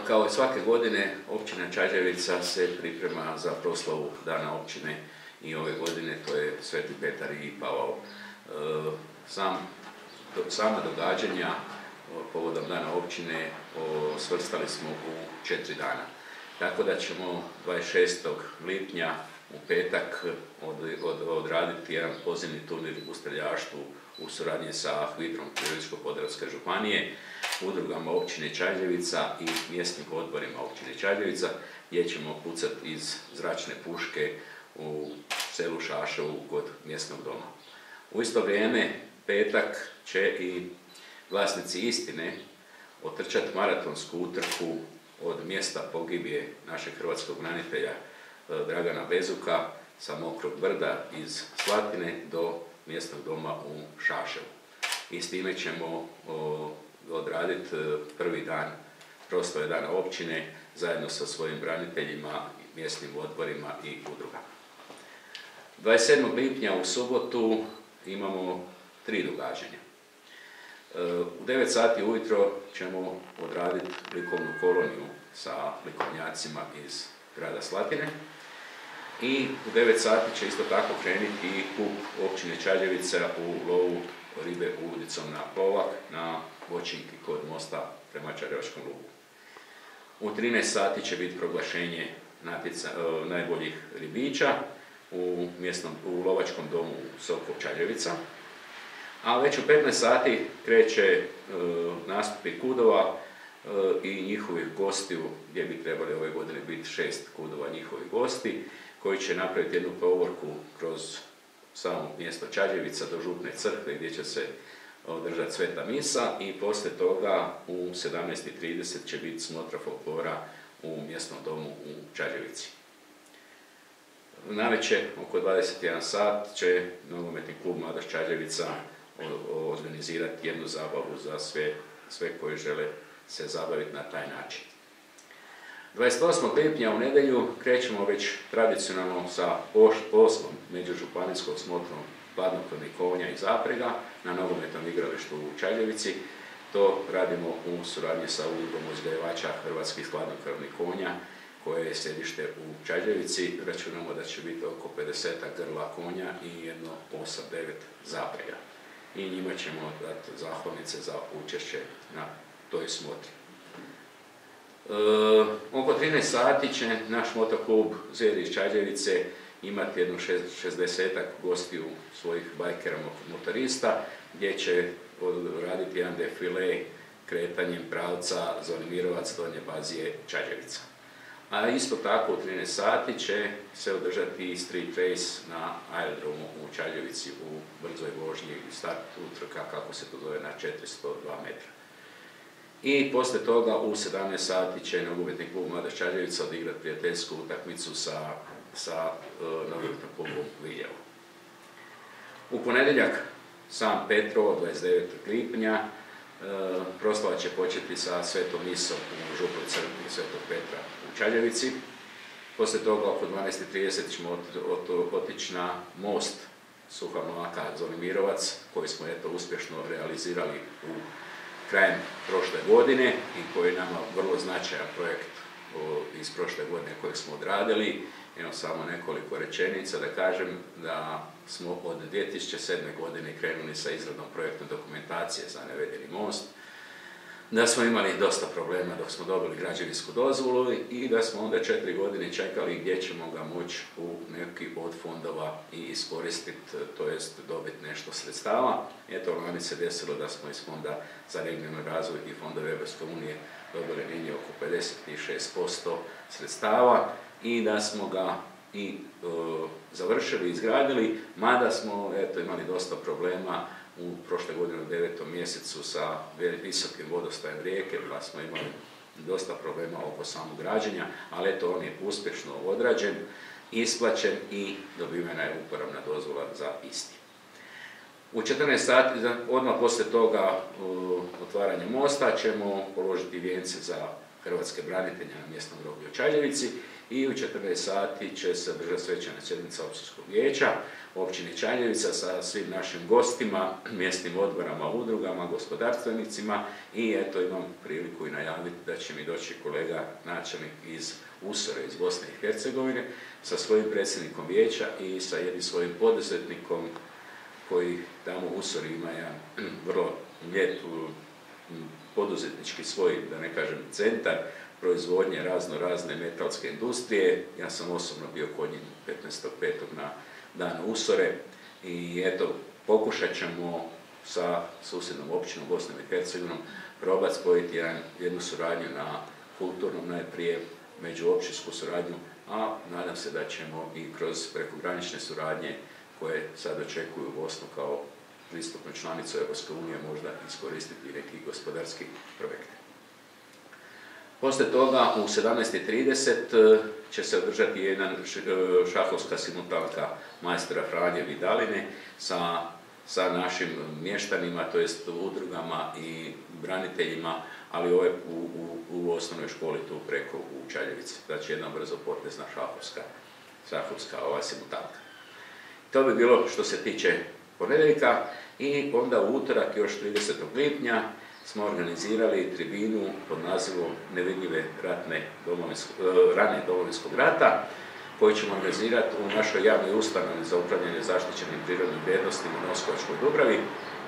Kao i svake godine, općina Čađavica se priprema za proslavu Dana općine i ove godine to je Sveti Petar i Pavao. Sama događanja povodom Dana općine svrstali smo u 4 dana. Tako da ćemo 26. lipnja u petak odraditi jedan pozivni turnir u streljaštvu u suradnji sa HVIDRom Virovitičko-podravske županije, udrugama općine Čađavica i mjesnim odborima općine Čađavica, gdje ćemo pucati iz zračne puške u selu Šaševu kod mjesnog doma. U isto vrijeme, petak će i vlasnici istine otrčati maratonsku utrku od mjesta pogibije našeg hrvatskog branitelja Dragana Bezuka sa Mokrog brda iz Slatine do mjesnog doma u Šaševu. I s time ćemo odraditi prvi dan proslave Dana općine zajedno sa svojim braniteljima, mjesnim odborima i udrugama. 27. lipnja u subotu imamo 3 događanja. U 9 sati ujutro ćemo odraditi likovnu koloniju sa likovnjacima iz grada Slatine i u 9 sati će isto tako krenuti i kup općine Čađavica u lovu ribe udicom na Plovak na Voćinki kod mosta prema Čađavičkom luku. U 13 sati će biti proglašenje najboljih ribića u lovačkom domu Sokol Čađavica. A već u 15 sati kreće nastupi kudova i njihovih gostiju, gdje bi trebali ove godine biti 6 kudova njihovih gosti, koji će napraviti jednu povorku kroz samo mjesto Čađavica do Župne crkve gdje će se održati sveta misa i poslije toga u 17:30 će biti smotra folklora u mjesnom domu u Čađavici. Navečer, oko 21 sat, će nogometni klub Mladost Čađavica organizirati jednu zabavu za sve koji žele se zabaviti na taj način. 28. lipnja u nedjelju krećemo već tradicionalno sa 8. međužupanijskom smotrom hladnokrvnih konja i zaprega na nogometnom igralištu u Čađavici. To radimo u suradnji sa udrugom uzgajivača hrvatskih hladnokrvnih konja koje je sjedište u Čađavici. Računamo da će biti oko 50 grla konja i jedno 8-9 zaprega. I njima ćemo dati zahvalnice za učešće na toj smotri. Oko 13 sati će naš motoklub Zvijeri iz Čađavice imati jedno 60 gostiju svojih bajkera motorista, gdje će raditi jedan defile kretanjem pravca Zvonimirovac, Donje Bazije, Čađavica. A isto tako u 13 sati će se održati street race na aerodromu u Čađavici u brzoj vožnji, start utrka, kako se to zove, na 402 metra. I poslije toga u 17 sati će nogometni klub Mladost Čađavica odigrati prijateljsku utakmicu sa nogometnim klubom Viljevo. U ponedjeljak sam Petrovo, 29. lipnja, proslava će početi sa svetom misom u Župnoj crkvi Svetog Petra u Čađavici. Poslije toga oko 12:30 ćemo otići na most Suha Mlaka Zvonimirovac, koji smo uspješno realizirali krajem prošle godine i koji je nama vrlo značajan projekt iz prošle godine kojeg smo odradili. Evo samo nekoliko rečenica da kažem da smo od 2007. godine krenuli sa izradom projektne dokumentacije za navedeni most, da smo imali dosta problema dok smo dobili građevinsku dozvolu i da smo onda 4 godine čekali gdje ćemo ga moći u neki od fondova i iskoristiti, to jest dobiti nešto sredstava. Eto, lani se desilo da smo iz Fonda za regionalni razvoj i fondove Europske unije dobili negdje oko 56% sredstava i da smo ga i završili, izgradili, mada smo imali dosta problema u prošle godine u 9. mjesecu sa visokim vodostajem rijeke, pa smo imali dosta problema oko samog građenja, ali eto, on je uspješno odrađen, isplaćen i dobivena je uporabna dozvola za isti. U 14 sati, odmah poslije toga otvaranja mosta, ćemo položiti vijence za hrvatske branitelja na mjesnom groblju u Čađevici i u 14 sati će se održati svečana sjednica općinskog vijeća općine Čađevica sa svim našim gostima, mjesnim odborama, udrugama, gospodarstvenicima i eto imam priliku i najaviti da će mi doći kolega načelnik iz Usore, iz Bosne i Hercegovine, sa svojim predsjednikom vijeća i sa jednim svojim poduzetnikom koji tamo u Usori ima jedan vrlo lijep poduzetnički svoj, da ne kažem, centar proizvodnje razne metalske industrije. Ja sam osobno bio kod njih 15.5. na dan Usore i eto, pokušat ćemo sa susjednom općinom Bosnom i Hercegovinom probati spojiti jednu suradnju na kulturnom, najprije međuopćinsku suradnju, a nadam se da ćemo i kroz prekogranične suradnje koje sad očekuju Bosnu kao pristupnu članicu Europske unije možda iskoristiti neki gospodarski projekt. Poslije toga u 17.30 će se održati jedan šahovska simultanka majstora Franje Vidaline sa našim mještanima, to jest udrugama i braniteljima, ali ovo je u osnovnoj školi tu preko u Čađevici. Znači jedna brzopotezna šahovska simultanka. To bi bilo što se tiče ponedjeljka i onda u utorak još 30. lipnja smo organizirali tribinu pod nazivom Nevidljive rane Domovinskog rata, koju ćemo organizirati u našoj javnoj ustanovi za upravljanje zaštićenim prirodnim vrijednostima u Moskovačkoj Dubravi,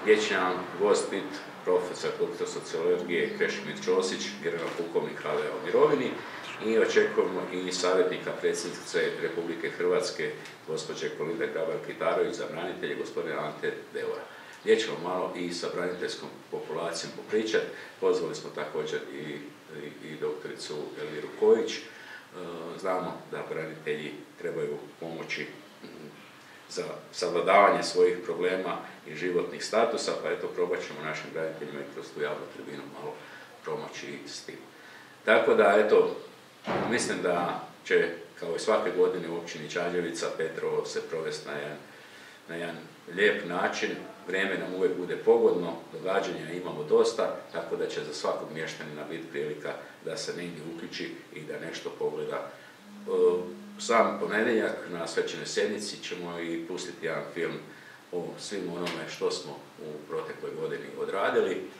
gdje će nam gost biti profesor dr. sociologije Krešimir Ćosić, general pukovnik HVO u mirovini, i očekujemo i savjetnika predsjednice Republike Hrvatske, gospođe Kolinde Grabar-Kitarović, za branitelje, gospodina Ante Deora. Gdje ćemo malo i sa braniteljskom populacijom popričati. Pozvali smo također i doktoricu Elviru Kojić. Znamo da branitelji trebaju pomoći za savladavanje svojih problema i životnih statusa, pa eto probat ćemo našim braniteljima i kroz tu javnu tribinu malo pomoći s tim. Tako da, eto, mislim da će, kao i svake godine u općini Čađevica, Petrovo se provesti na jedan lijep način. Vrijeme nam uvijek bude pogodno, događanja imamo dosta, tako da će za svakog mještanina biti prilika da se negdje uključi i da nešto pogleda. Sam ponedjeljak na svečanoj sjednici ćemo i pustiti jedan film o svim onome što smo u protekloj godini odradili,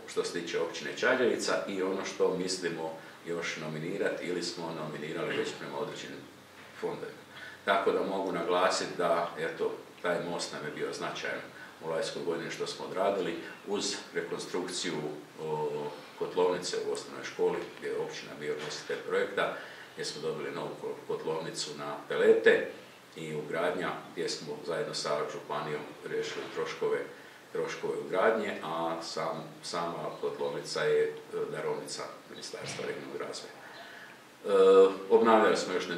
što se tiče općine Čađevica i ono što mislimo još nominirati ili smo nominirali već prema određenim fondovima. Tako da mogu naglasiti da, eto, taj most nam je bio značajan u lajskoj godini što smo odradili, uz rekonstrukciju kotlovnice u osnovnoj školi, gdje je općina bio nositelj projekta, gdje smo dobili novu kotlovnicu na pelete i ugradnja, gdje smo zajedno sa županijom riješili troškove ugradnje, a sama kotlovnica je darovnica Ministarstva regionalnog razvoja. Obnavljali smo još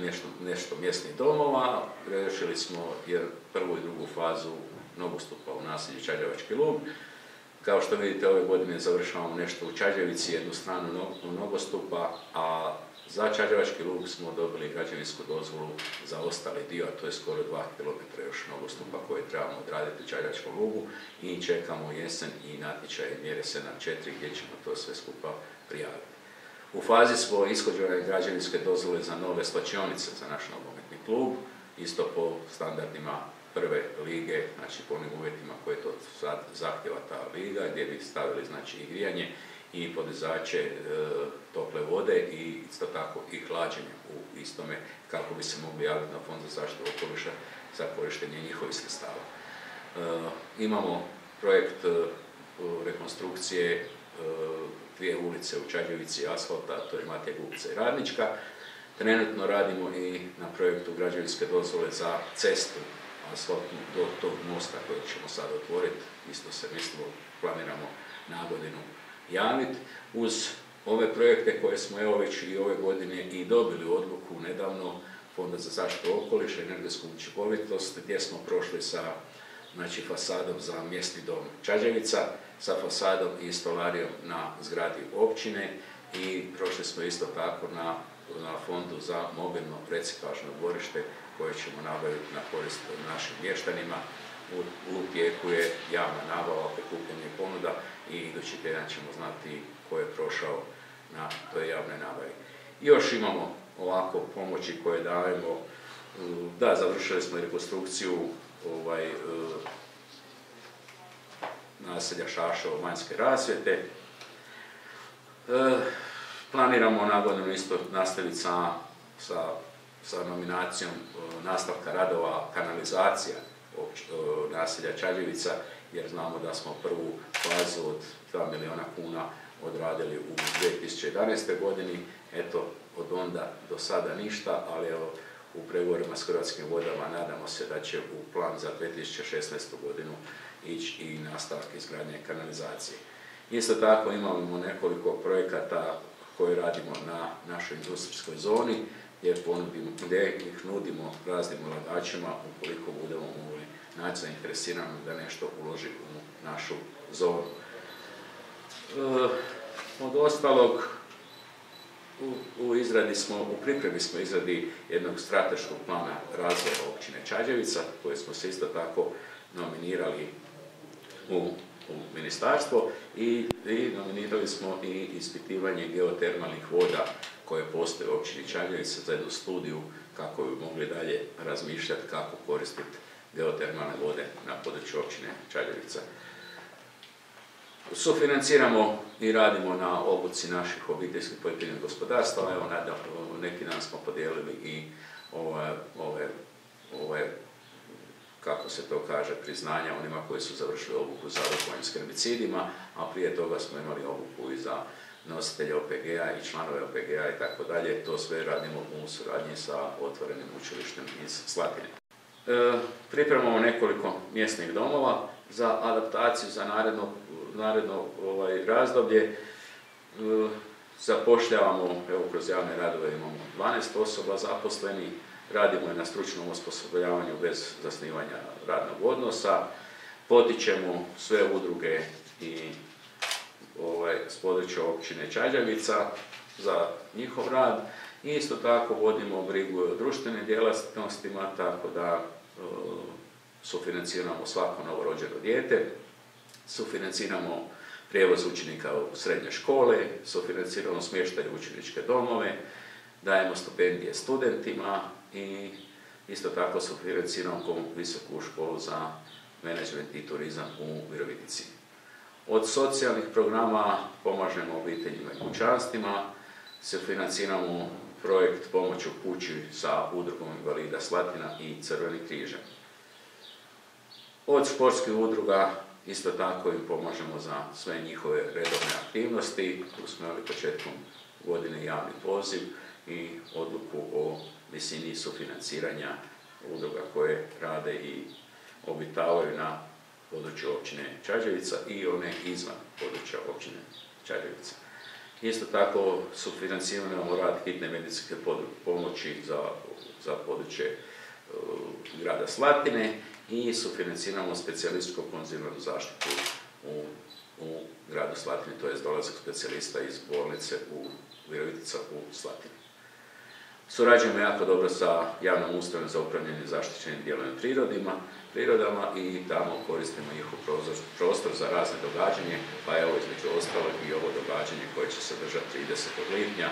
nešto mjesnih domova, riješili smo prvu i drugu fazu nogostupa u naselju Čađevački lug. Kao što vidite, ove godine završavamo nešto u Čađevici, jednu stranu nogostupa, a za Čađevački lug smo dobili građevinsku dozvolu za ostali dio, a to je skoro 2 km još nogostupa koje trebamo odraditi u Čađevačkom lugu i čekamo jesen i natječaje mjere 7.4 gdje ćemo to sve skupa prijaviti. U fazi smo ishođenja građevinske dozvole za nove slačionice za naš nogometni klub, isto po standardima prve lige, znači po onim uvjetima koje to sad zahtjeva ta liga, gdje bi stavili znači i grijanje i podizače tople vode i isto tako i hlađenje u istome, kako bi se mogli javiti na Fond za zaštitu okoliša za korištenje njihovih sredstava. Imamo projekt rekonstrukcije 2 ulice u Čađevici asfalta, to je Matija Gupca i Radnička. Trenutno radimo i na projektu građevinske dozvole za cestu asfaltnu do tog mosta kojeg ćemo sad otvoriti. Isto se planiramo na godinu javiti. Uz ove projekte koje smo evo već i ove godine i dobili odluku nedavno Fonda za zaštitu okoliša i energetsku učinkovitost, gdje smo prošli sa fasadom za mjesni dom Čađevica, sa fasadom i stolarijom na zgradi općine i prošli smo isto tako na fondu za mobilno reciklažno dvorište koje ćemo nabaviti na korist našim mještanima. U tijeku je javna nabava, prikupljanje ponuda i idući tjedan ćemo znati ko je prošao na toj javnoj nabavi. Još imamo ovako pomoći koje dajemo. Da, završili smo i rekonstrukciju naselja Šaševo vanjske rasvjete. Planiramo na godinu isto nastaviti sa nominacijom nastavka radova kanalizacija naselja Čađevica, jer znamo da smo prvu fazu od 2 milijuna kuna odradili u 2011. godini. Eto, od onda do sada ništa, ali evo, u pregovorima s Hrvatskim vodama nadamo se da će u plan za 2016. godinu ići i nastavak izgradnje kanalizacije. Isto tako imamo nekoliko projekata koje radimo na našoj industrijskoj zoni, gdje ih nudimo raznim ulagačima ukoliko budemo mogli naći zainteresirani da nešto uloži u našu zonu. Od ostalog, u pripremi smo izradi jednog strateškog plana razvoja općine Čađevica, koje smo se isto tako nominirali u ministarstvo i nominirali smo i ispitivanje geotermalnih voda koje postoje u općini Čađevica za jednu studiju kako bi mogli dalje razmišljati kako koristiti geotermalne vode na području općine Čađevica. Sufinanciramo i radimo na obuci naših obiteljskih poljoprivrednih gospodarstava. Evo, neki dan smo podijelili i ove, kako se to kaže, priznanja onima koji su završili obuku za rukovanje s herbicidima, a prije toga smo imali obuku i za nositelje OPG-a i članove OPG-a i tako dalje. To sve radimo u suradnji sa otvorenim učilištem iz Slatine. Pripremamo nekoliko mjesnih domova za adaptaciju za naredno razdoblje. Zapošljavamo, evo, kroz javne radove imamo 12 osoba zaposlenih, radimo i na stručnom osposobljavanju bez zasnivanja radnog odnosa, potičemo sve udruge i s područja općine Čađavica za njihov rad i isto tako vodimo brigu o društvenim djelatnostima, tako da sufinanciramo svako novorođeno dijete, sufinanciramo prijevoz učenika u srednje škole, sufinanciramo smještaj u učeničke domove, dajemo stipendije studentima i isto tako sufinanciramo visoku školu za menadžment i turizam u Virovitici. Od socijalnih programa pomažemo obiteljima i kućanstvima, sufinanciramo projekt Pomoć u kući sa udrugom invalida Slatina i Crvenim križem. Od športskih udruga isto tako im pomažemo za sve njihove redovne aktivnosti. Tu smo imali početkom godine javni poziv i odluku o visini sufinanciranja udruga koje rade i obitavaju na području općine Čađevica i one izvan područja općine Čađevica. Isto tako sufinanciramo rad hitne medicinske pomoći za područje grada Slatine i sufinanciramo specijalističku konzilijarnu zaštitu u gradu Slatini, to je dolazak specijalista iz bolnice u Virovitica u Slatini. Surađujemo jako dobro sa javnom ustanovom za upravljanje zaštićenim dijelovima prirodama i tamo koristimo njihov prostor za razne događanje, pa evo između ostalog i ovo događanje koje će se održati 30. lipnja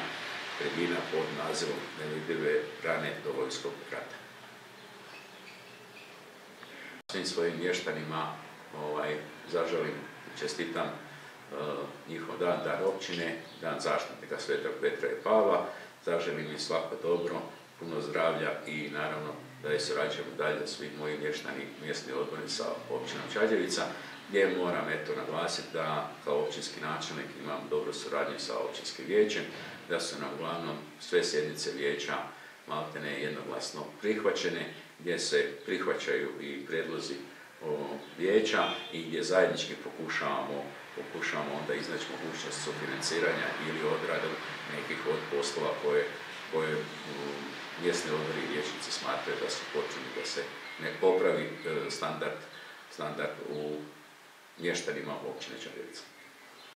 tribina pod nazivom Nevidljive rane Domovinskog rata. Svim svojim mještanima zaželim i čestitam njihov dan općine, dan zaštitnika Svetog Petra i Pavla. Zaželim im svako dobro, puno zdravlja i naravno da je surađujemo dalje svi moji mjesni odbori sa općinom Čađevica, gdje moram naglasiti da kao općinski načelnik imam dobru suradnju sa općinskim vijećem, da su nam uglavnom sve sjednice vijeća maltene jednoglasno prihvaćene, gdje se prihvaćaju i prijedlozi vijeća i gdje zajednički pokušavamo onda iznaći mogućnost sufinanciranja ili odradu nekih od poslova koje mjesni odbori i vijećnici smatraju da su potrebni da se ne popravi standard u mještanima općine Čađevica.